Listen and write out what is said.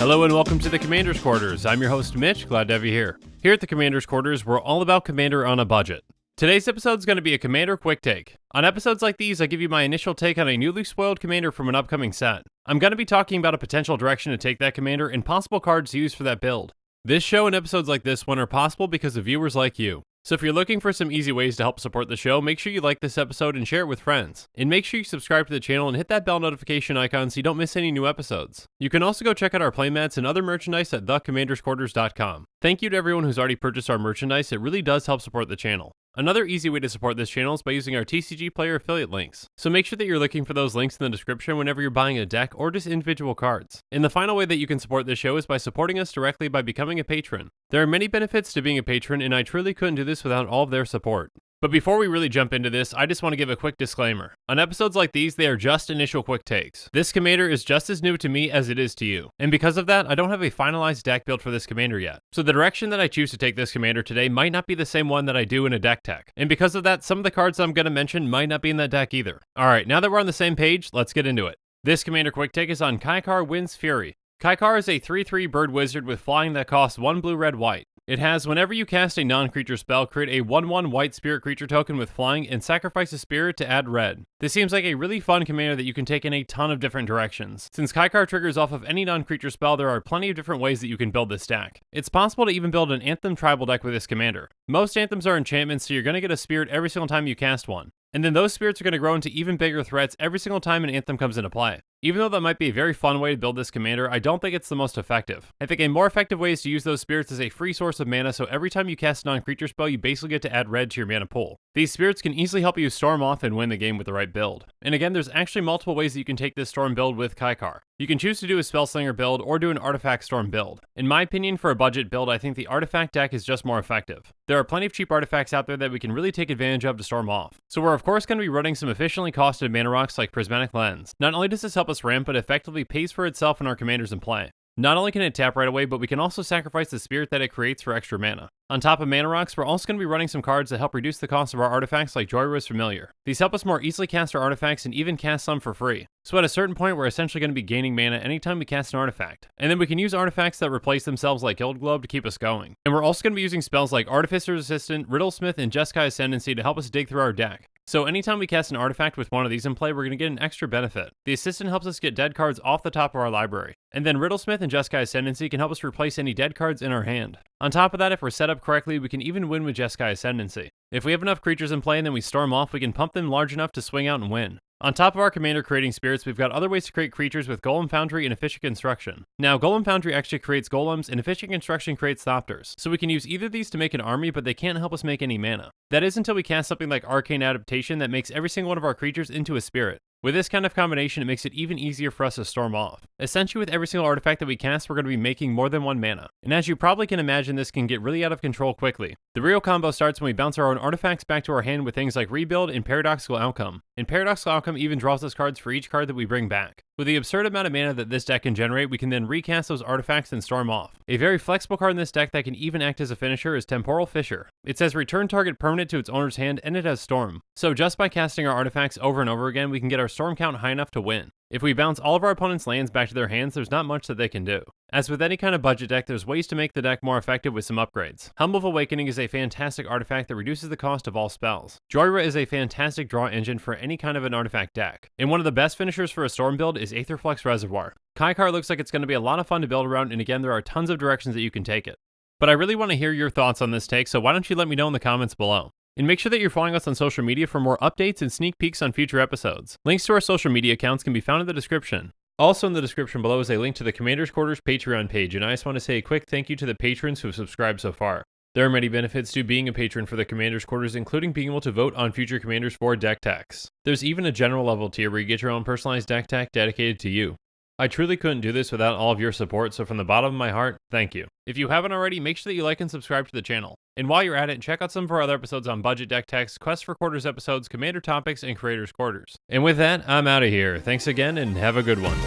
Hello and welcome to the Commander's Quarters. I'm your host Mitch, glad to have you here. Here at the Commander's Quarters, we're all about Commander on a budget. Today's episode is going to be a Commander quick take. On episodes like these, I give you my initial take on a newly spoiled Commander from an upcoming set. I'm going to be talking about a potential direction to take that Commander and possible cards to use for that build. This show and episodes like this one are possible because of viewers like you. So if you're looking for some easy ways to help support the show, make sure you like this episode and share it with friends. And make sure you subscribe to the channel and hit that bell notification icon so you don't miss any new episodes. You can also go check out our playmats and other merchandise at thecommandersquarters.com. Thank you to everyone who's already purchased our merchandise, it really does help support the channel. Another easy way to support this channel is by using our TCG Player affiliate links. So make sure that you're looking for those links in the description whenever you're buying a deck or just individual cards. And the final way that you can support this show is by supporting us directly by becoming a patron. There are many benefits to being a patron, and I truly couldn't do this without all of their support. But before we really jump into this, I just want to give a quick disclaimer. On episodes like these, they are just initial quick takes. This Commander is just as new to me as it is to you. And because of that, I don't have a finalized deck build for this Commander yet. So the direction that I choose to take this Commander today might not be the same one that I do in a deck tech. And because of that, some of the cards I'm going to mention might not be in that deck either. Alright, now that we're on the same page, let's get into it. This Commander quick take is on Kykar Wind's Fury. Kykar is a 3/3 bird wizard with flying that costs 1 blue red white. It has, whenever you cast a non-creature spell, create a 1/1 white spirit creature token with flying and sacrifice a spirit to add red. This seems like a really fun commander that you can take in a ton of different directions. Since Kykar triggers off of any non-creature spell, there are plenty of different ways that you can build this deck. It's possible to even build an Anthem tribal deck with this commander. Most Anthems are enchantments, so you're going to get a spirit every single time you cast one. And then those spirits are going to grow into even bigger threats every single time an Anthem comes into play. Even though that might be a very fun way to build this commander, I don't think it's the most effective. I think a more effective way is to use those spirits as a free source of mana, so every time you cast a non-creature spell, you basically get to add red to your mana pool. These spirits can easily help you storm off and win the game with the right build. And again, there's actually multiple ways that you can take this storm build with Kykar. You can choose to do a Spellslinger build or do an Artifact Storm build. In my opinion, for a budget build, I think the Artifact deck is just more effective. There are plenty of cheap artifacts out there that we can really take advantage of to storm off. So we're of course going to be running some efficiently costed mana rocks like Prismatic Lens. Not only does this help us ramp, but effectively pays for itself when our commanders in play. Not only can it tap right away, but we can also sacrifice the spirit that it creates for extra mana. On top of mana rocks, we're also going to be running some cards that help reduce the cost of our artifacts like Joyrose Familiar. These help us more easily cast our artifacts and even cast some for free. So at a certain point, we're essentially going to be gaining mana anytime we cast an artifact. And then we can use artifacts that replace themselves like Guild Globe to keep us going. And we're also going to be using spells like Artificer's Assistant, Riddlesmith, and Jeskai Ascendancy to help us dig through our deck. So anytime we cast an artifact with one of these in play, we're going to get an extra benefit. The Assistant helps us get dead cards off the top of our library. And then Riddlesmith and Jeskai Ascendancy can help us replace any dead cards in our hand. On top of that, if we're set up correctly, we can even win with Jeskai Ascendancy. If we have enough creatures in play and then we storm off, we can pump them large enough to swing out and win. On top of our commander creating spirits, we've got other ways to create creatures with Golem Foundry and Efficient Construction. Now, Golem Foundry actually creates golems, and Efficient Construction creates Thopters. So we can use either of these to make an army, but they can't help us make any mana. That is until we cast something like Arcane Adaptation that makes every single one of our creatures into a spirit. With this kind of combination, it makes it even easier for us to storm off. Essentially, with every single artifact that we cast, we're going to be making more than one mana. And as you probably can imagine, this can get really out of control quickly. The real combo starts when we bounce our own artifacts back to our hand with things like Rebuild and Paradoxical Outcome. And Paradoxical Outcome even draws us cards for each card that we bring back. With the absurd amount of mana that this deck can generate, we can then recast those artifacts and storm off. A very flexible card in this deck that can even act as a finisher is Temporal Fissure. It says return target permanent to its owner's hand, and it has Storm. So just by casting our artifacts over and over again, we can get our storm count high enough to win. If we bounce all of our opponent's lands back to their hands, there's not much that they can do. As with any kind of budget deck, there's ways to make the deck more effective with some upgrades. Helm of Awakening is a fantastic artifact that reduces the cost of all spells. Joyra is a fantastic draw engine for any kind of an artifact deck. And one of the best finishers for a storm build is Aetherflux Reservoir. Kykar looks like it's going to be a lot of fun to build around, and again, there are tons of directions that you can take it. But I really want to hear your thoughts on this take, so why don't you let me know in the comments below. And make sure that you're following us on social media for more updates and sneak peeks on future episodes. Links to our social media accounts can be found in the description. Also in the description below is a link to the Commander's Quarters Patreon page, and I just want to say a quick thank you to the patrons who have subscribed so far. There are many benefits to being a patron for the Commander's Quarters, including being able to vote on future commanders for deck techs. There's even a general level tier where you get your own personalized deck tech dedicated to you. I truly couldn't do this without all of your support, so from the bottom of my heart, thank you. If you haven't already, make sure that you like and subscribe to the channel. And while you're at it, check out some of our other episodes on budget deck techs, Quest for Quarters episodes, Commander topics, and Creators Quarters. And with that, I'm out of here. Thanks again, and have a good one.